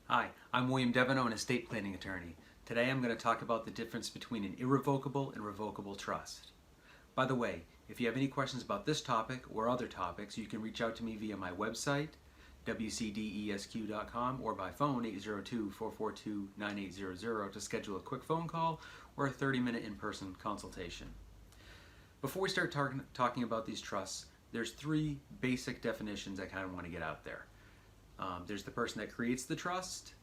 Hi, I'm William Deveneau, an estate planning attorney. Today I'm going to talk about the difference between an irrevocable and revocable trust. By the way, if you have any questions about this topic or other topics, you can reach out to me via my website, wcdesq.com, or by phone, 802-442-9800, to schedule a quick phone call or a 30-minute in-person consultation. Before we start talking about these trusts, there's three basic definitions I kind of want to get out there. There's the person that creates the trust,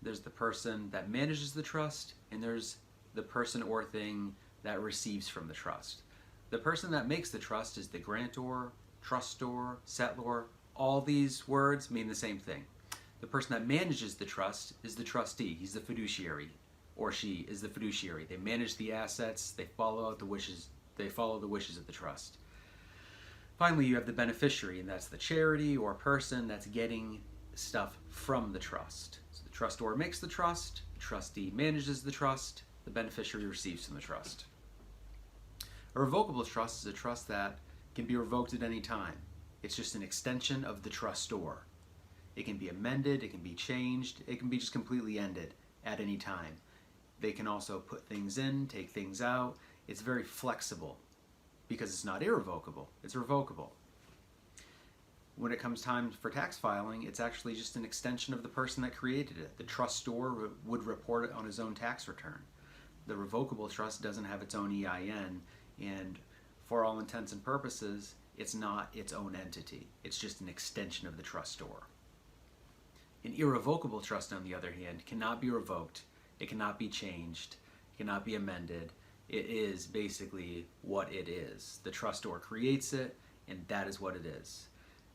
there's the person that manages the trust, and there's the person or thing that receives from the trust. The person that makes the trust is the grantor, trustor, settlor. All these words mean the same thing. The person that manages the trust is the trustee. He's the fiduciary, or she is the fiduciary. They manage the assets, they follow the wishes of the trust. Finally, you have the beneficiary, and that's the charity or person that's getting stuff from the trust. So the trustor makes the trust, the trustee manages the trust, the beneficiary receives from the trust. A revocable trust is a trust that can be revoked at any time. It's just an extension of the trustor. It can be amended, it can be changed, it can be just completely ended at any time. They can also put things in, take things out. It's very flexible because it's not irrevocable, it's revocable. When it comes time for tax filing, it's actually just an extension of the person that created it. The trustor would report it on his own tax return. The revocable trust doesn't have its own EIN, and for all intents and purposes, it's not its own entity. It's just an extension of the trustor. An irrevocable trust, on the other hand, cannot be revoked, it cannot be changed, it cannot be amended. It is basically what it is. The trustor creates it, and that is what it is.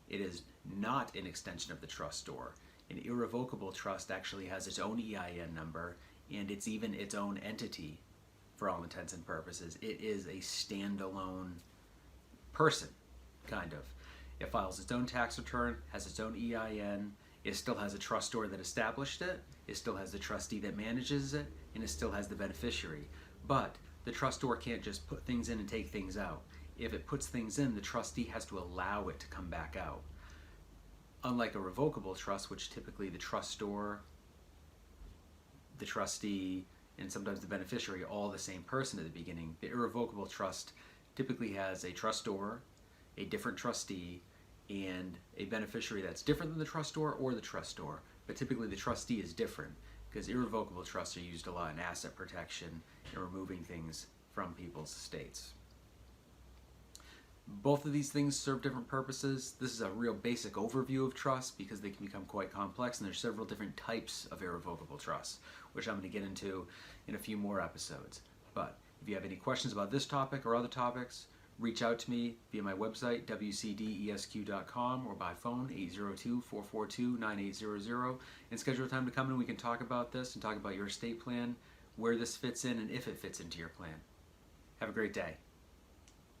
It is not an extension of the trustor. An irrevocable trust actually has its own EIN number, and it's even its own entity for all intents and purposes. It is a standalone person, kind of. It files its own tax return, has its own EIN, it still has a trustor that established it, it still has the trustee that manages it, and it still has the beneficiary. But the trustor can't just put things in and take things out. If it puts things in, the trustee has to allow it to come back out. Unlike a revocable trust, which typically the trustor, the trustee, and sometimes the beneficiary are all the same person at the beginning, the irrevocable trust typically has a trustor, a different trustee, and a beneficiary that's different than the trustor or the trustor. But typically the trustee is different because irrevocable trusts are used a lot in asset protection and removing things from people's estates. Both of these things serve different purposes. This is a real basic overview of trusts because they can become quite complex, and there's several different types of irrevocable trusts, which I'm going to get into in a few more episodes. But if you have any questions about this topic or other topics, reach out to me via my website, wcdesq.com, or by phone, 802-442-9800, and schedule a time to come in and we can talk about this and talk about your estate plan, where this fits in, and if it fits into your plan. Have a great day.